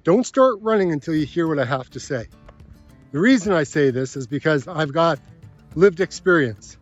Don't start running until you hear what I have to say. The reason I say this is because I've got lived experience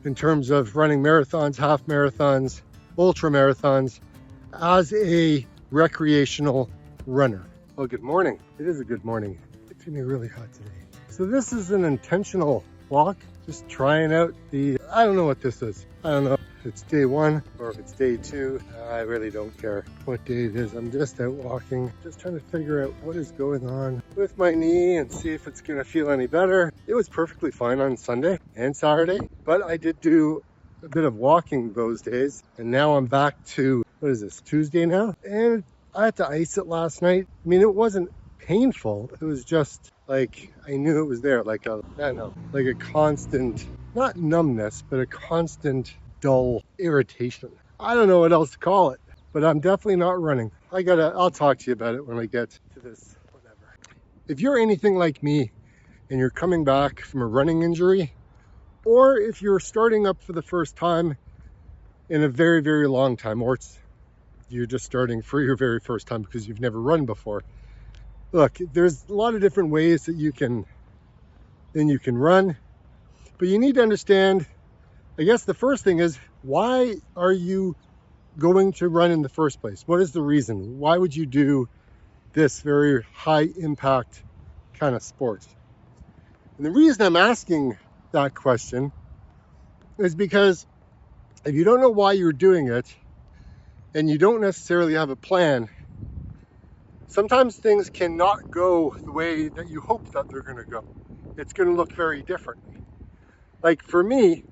in terms of running marathons, half marathons, ultra marathons as a recreational runner. Well, good morning. It is a good morning. It's gonna be really hot today. So this is an intentional walk, just trying out I don't know what this is. I don't know if it's day one or if it's day two. I really don't care what day it is. I'm just out walking, just trying to figure out what is going on with my knee and see if it's gonna feel any better. It was perfectly fine on Sunday and Saturday, but I did do a bit of walking those days, and now I'm back to, what is this, Tuesday now? And I had to ice it last night. I mean, it wasn't painful. It was just like, I knew it was there, like I don't know, like a constant, not numbness, but a constant dull irritation. I don't know what else to call it, but I'm definitely not running. I'll talk to you about it when I get to this, whatever. If you're anything like me and you're coming back from a running injury, or if you're starting up for the first time in a very, very long time, or you're just starting for your very first time because you've never run before. Look, there's a lot of different ways that you can run, but you need to understand, I guess the first thing is, why are you going to run in the first place? What is the reason? Why would you do this very high impact kind of sport? And the reason I'm asking that question is because if you don't know why you're doing it and you don't necessarily have a plan, sometimes things cannot go the way that you hope that they're going to go. It's going to look very different. Like for me,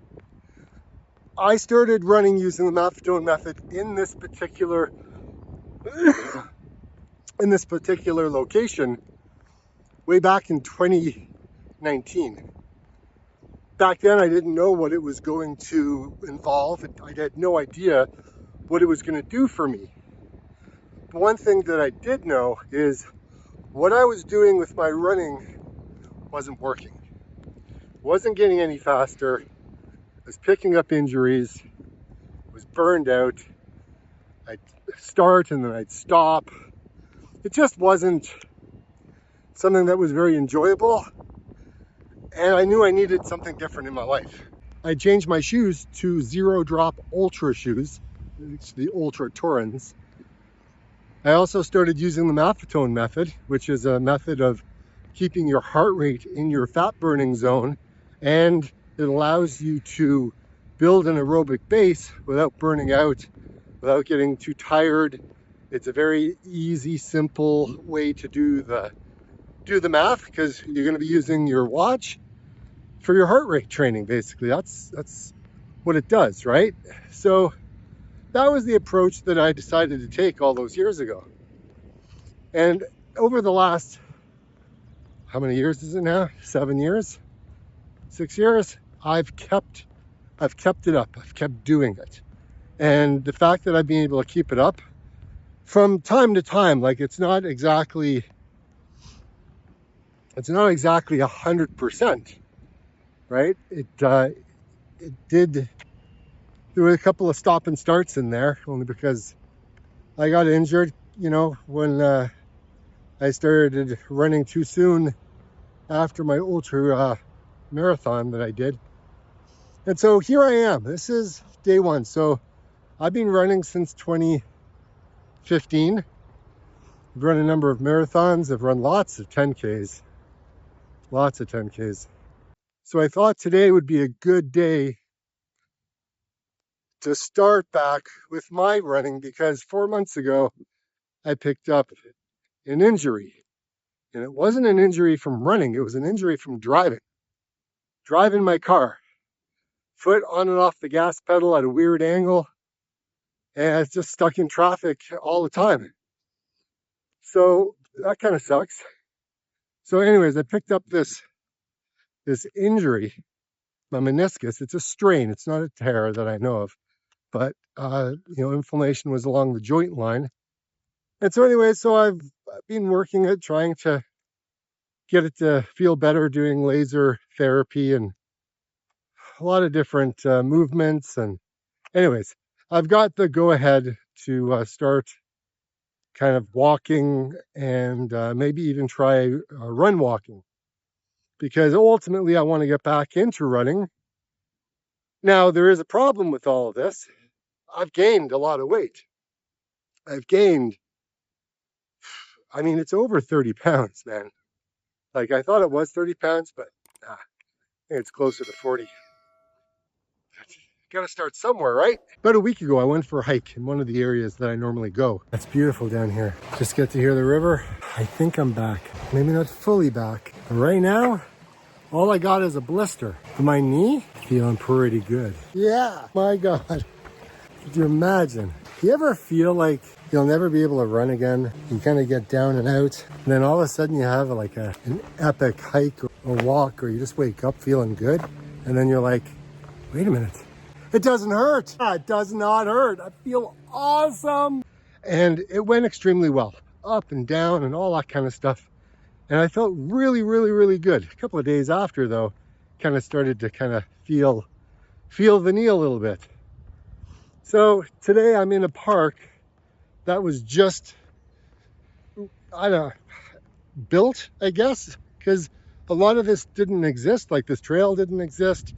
I started running using the Maffetone method in this particular location way back in 2019. Back then, I didn't know what it was going to involve. I had no idea what it was going to do for me. But one thing that I did know is what I was doing with my running wasn't working. Wasn't getting any faster. I was picking up injuries. Was burned out. I'd start and then I'd stop. It just wasn't something that was very enjoyable. And I knew I needed something different in my life. I changed my shoes to zero drop ultra shoes. It's the Ultra Torrens. I also started using the Maffetone method, which is a method of keeping your heart rate in your fat burning zone, and it allows you to build an aerobic base without burning out, without getting too tired. It's a very easy, simple way to do the math, because you're going to be using your watch for your heart rate training. Basically, that's what it does, right? So that was the approach that I decided to take all those years ago. And over the last, how many years is it now? 7 years? 6 years? I've kept it up. I've kept doing it. And the fact that I've been able to keep it up from time to time, like it's not exactly 100%, right? It did, there were a couple of stop and starts in there, only because I got injured, when I started running too soon after my ultra marathon that I did. And so here I am. This is day one. So I've been running since 2015. I've run a number of marathons. I've run lots of 10Ks. So I thought today would be a good day to start back with my running, because 4 months ago I picked up an injury. And it wasn't an injury from running, it was an injury from driving my car. Foot on and off the gas pedal at a weird angle, and it's just stuck in traffic all the time. So that kind of sucks. So anyways, I picked up this injury, my meniscus. It's a strain, it's not a tear that I know of, but inflammation was along the joint line. And so anyway, so I've been working at trying to get it to feel better, doing laser therapy and a lot of different movements. And anyways, I've got the go ahead to start kind of walking and maybe even try run walking, because ultimately I want to get back into running. Now, there is a problem with all of this. I've gained a lot of weight. I've gained, I mean, it's over 30 pounds, man. Like, I thought it was 30 pounds, but nah, I think it's closer to 40. Got to start somewhere, right? About a week ago, I went for a hike in one of the areas that I normally go. It's beautiful down here. Just get to hear the river. I think I'm back. Maybe not fully back. But right now, all I got is a blister. For my knee, feeling pretty good. Yeah, my God. Could you imagine? Do you ever feel like you'll never be able to run again? You kind of get down and out, and then all of a sudden you have like an epic hike or walk, or you just wake up feeling good, and then you're like, wait a minute. It doesn't hurt. It does not hurt. I feel awesome. And it went extremely well, up and down and all that kind of stuff. And I felt really, really, really good. A couple of days after, though, kind of started to kind of feel the knee a little bit. So today I'm in a park that was just, I don't know, built, I guess, because a lot of this didn't exist. Like, this trail didn't exist.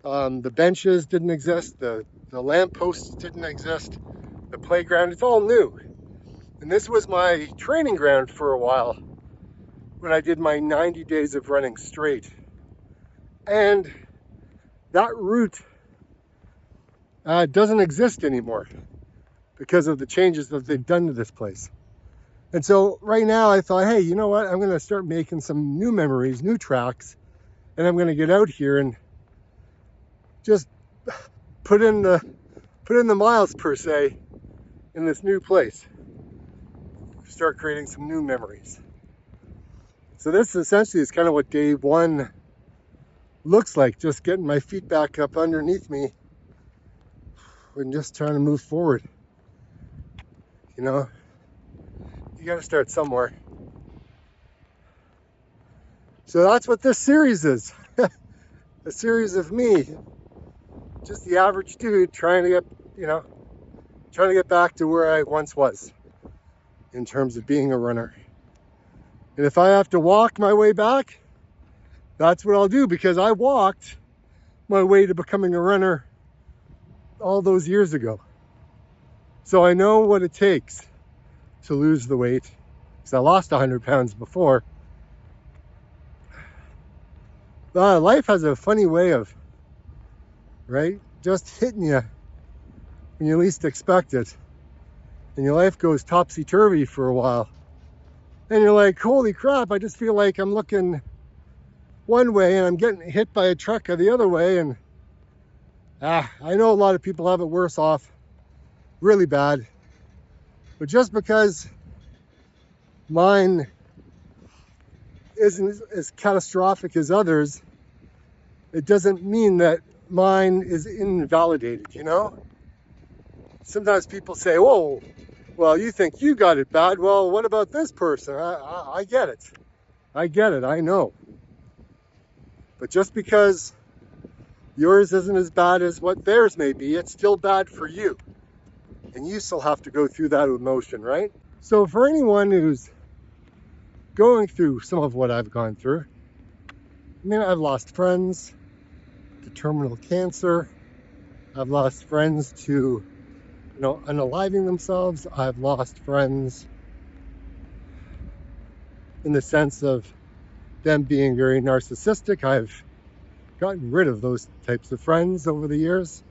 The benches didn't exist. The lampposts didn't exist. The playground, it's all new. And this was my training ground for a while when I did my 90 days of running straight. And that route doesn't exist anymore because of the changes that they've done to this place. And so right now I thought, hey, you know what? I'm going to start making some new memories, new tracks, and I'm going to get out here and just put in the miles, per se, in this new place. Start creating some new memories. So this essentially is kind of what day one looks like, just getting my feet back up underneath me and just trying to move forward. You know, you got to start somewhere. So that's what this series is. A series of me, just the average dude trying to get back to where I once was in terms of being a runner. And if I have to walk my way back, that's what I'll do, because I walked my way to becoming a runner all those years ago. So I know what it takes to lose the weight, because I lost 100 pounds before. Life has a funny way of, right, just hitting you when you least expect it. And your life goes topsy-turvy for a while. And you're like, holy crap, I just feel like I'm looking one way and I'm getting hit by a truck the other way. And I know a lot of people have it worse off, really bad. But just because mine isn't as catastrophic as others, it doesn't mean that mine is invalidated, you know? Sometimes people say, whoa, well, you think you got it bad. Well, what about this person? I get it. I get it. I know. But just because yours isn't as bad as what theirs may be, it's still bad for you. And you still have to go through that emotion, right? So for anyone who's going through some of what I've gone through, I mean, I've lost friends to terminal cancer. I've lost friends to, unaliving themselves. I've lost friends in the sense of them being very narcissistic. I've gotten rid of those types of friends over the years.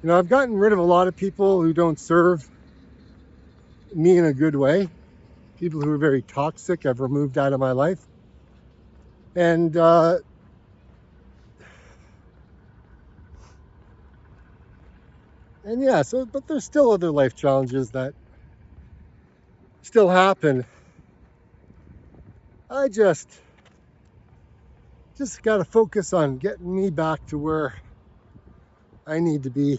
I've gotten rid of a lot of people who don't serve me in a good way. People who are very toxic, I've removed out of my life. And yeah, but there's still other life challenges that still happen. I just got to focus on getting me back to where I need to be.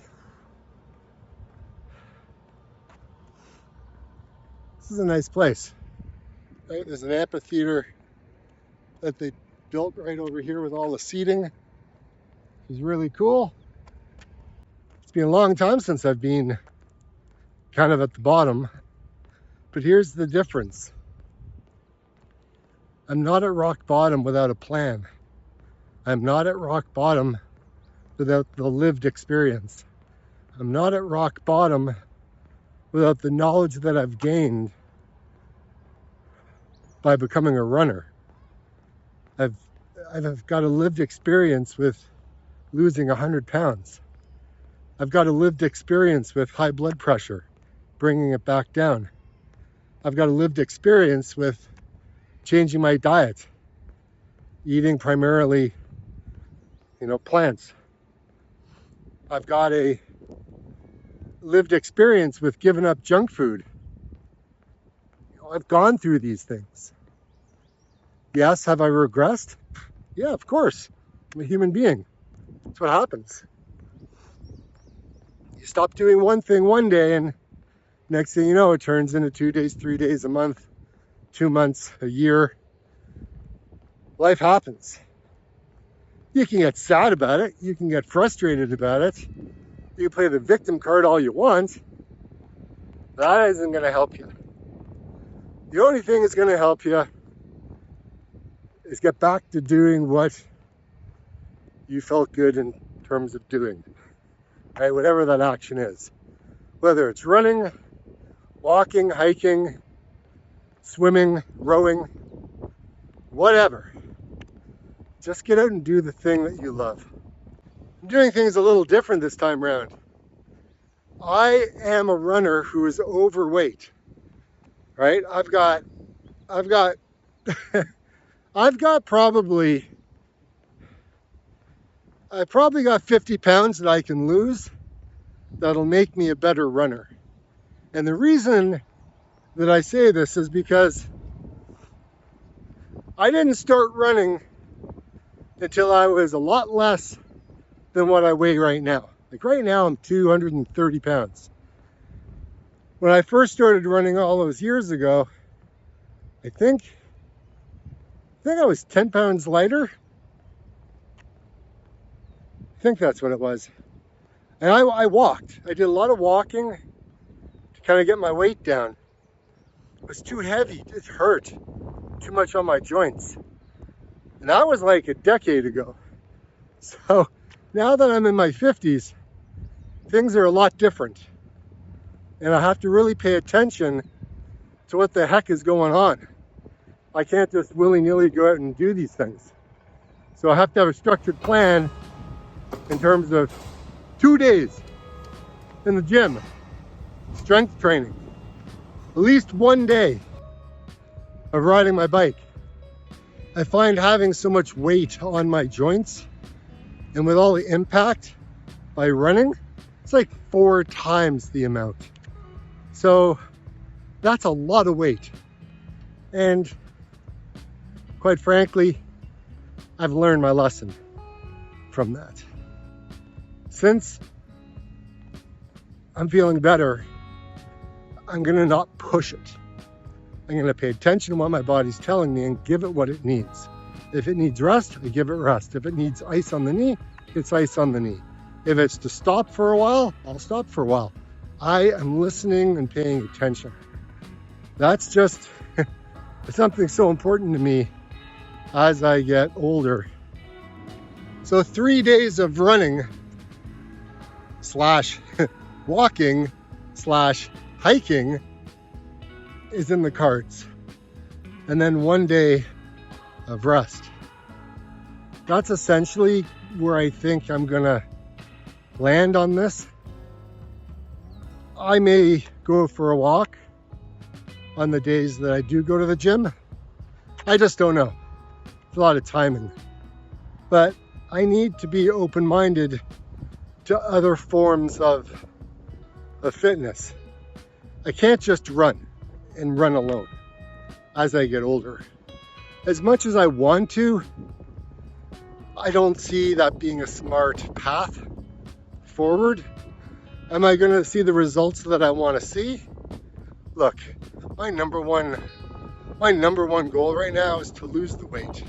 This is a nice place. Right? There's an amphitheater that they built right over here with all the seating. It's really cool. It's been a long time since I've been kind of at the bottom. But here's the difference. I'm not at rock bottom without a plan. I'm not at rock bottom without the lived experience. I'm not at rock bottom without the knowledge that I've gained by becoming a runner. I've got a lived experience with losing 100 pounds. I've got a lived experience with high blood pressure, bringing it back down. I've got a lived experience with changing my diet, eating primarily, plants. I've got a lived experience with giving up junk food. I've gone through these things. Yes, have I regressed? Yeah, of course. I'm a human being. That's what happens. You stop doing one thing one day, and next thing you know, it turns into 2 days, 3 days, a month, 2 months, a year. Life happens. You can get sad about it. You can get frustrated about it. You can play the victim card all you want. That isn't going to help you. The only thing that's going to help you is get back to doing what you felt good in terms of doing, right? Whatever that action is. Whether it's running, walking, hiking, swimming, rowing, whatever. Just get out and do the thing that you love. I'm doing things a little different this time around. I am a runner who is overweight, right? I've got probably got 50 pounds that I can lose that'll make me a better runner. And the reason that I say this is because I didn't start running until I was a lot less than what I weigh right now. Like right now, I'm 230 pounds. When I first started running all those years ago, I think I was 10 pounds lighter. I think that's what it was. And I walked. I did a lot of walking to kind of get my weight down. It was too heavy. It hurt too much on my joints. And that was like a decade ago. So now that I'm in my 50s, things are a lot different. And I have to really pay attention to what the heck is going on. I can't just willy-nilly go out and do these things. So I have to have a structured plan in terms of 2 days in the gym, strength training, at least 1 day of riding my bike. I find having so much weight on my joints and with all the impact by running, it's like 4 times the amount. So that's a lot of weight. And quite frankly, I've learned my lesson from that. Since I'm feeling better, I'm gonna not push it. I'm gonna pay attention to what my body's telling me and give it what it needs. If it needs rest, I give it rest. If it needs ice on the knee, it's ice on the knee. If it's to stop for a while, I'll stop for a while. I am listening and paying attention. That's just something so important to me as I get older. So 3 days of running / walking / hiking is in the cards. And then 1 day of rest. That's essentially where I think I'm gonna land on this. I may go for a walk on the days that I do go to the gym. I just don't know. It's a lot of timing. But I need to be open-minded to other forms of fitness. I can't just run and run alone as I get older. As much as I want to, I don't see that being a smart path forward. Am I going to see the results that I want to see? Look, my number one goal right now is to lose the weight.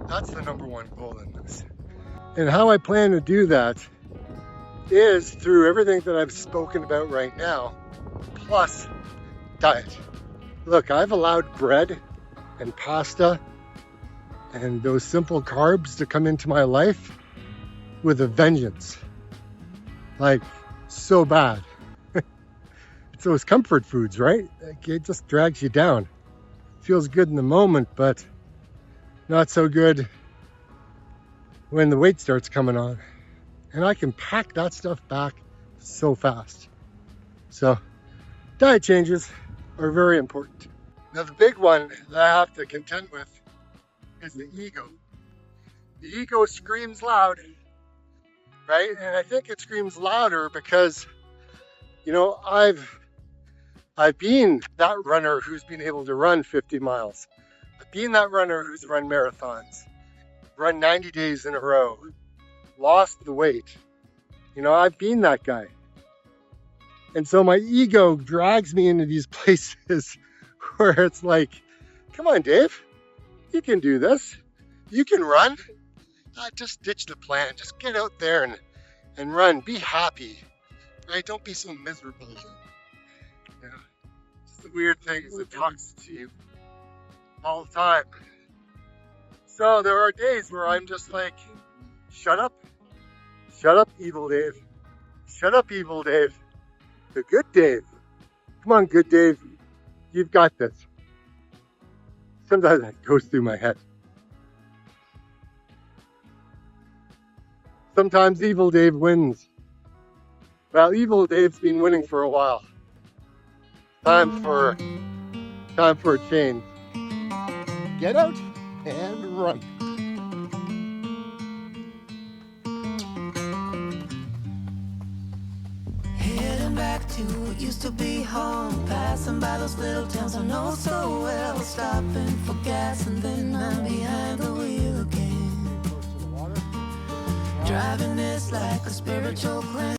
That's the number one goal in this. And how I plan to do that is through everything that I've spoken about right now, plus diet. Look, I've allowed bread and pasta and those simple carbs to come into my life with a vengeance. Like, so bad. It's those comfort foods, right? Like, it just drags you down. Feels good in the moment, but not so good when the weight starts coming on. And I can pack that stuff back so fast. So, diet changes are very important. Now, the big one that I have to contend with is the ego. The ego screams loud, right? And I think it screams louder because, you know, I've been that runner who's been able to run 50 miles. I've been that runner who's run marathons, run 90 days in a row, lost the weight. You know, I've been that guy. And so my ego drags me into these places where it's like, come on, Dave, you can do this. You can run. Just ditch the plan. Just get out there and run. Be happy, right? Don't be so miserable. You know, it's the weird things that talks to you all the time. So there are days where I'm just like, shut up, evil Dave. Shut up, evil Dave. The good Dave. Come on, good Dave. You've got this. Sometimes that goes through my head. Sometimes evil Dave wins. Well, evil Dave's been winning for a while. Time for a change. Get out and run. Heading back to what used to be home, passing by those little towns I know so well, stopping for gas and then I'm behind the wheel again. Driving is like a spiritual cleanse.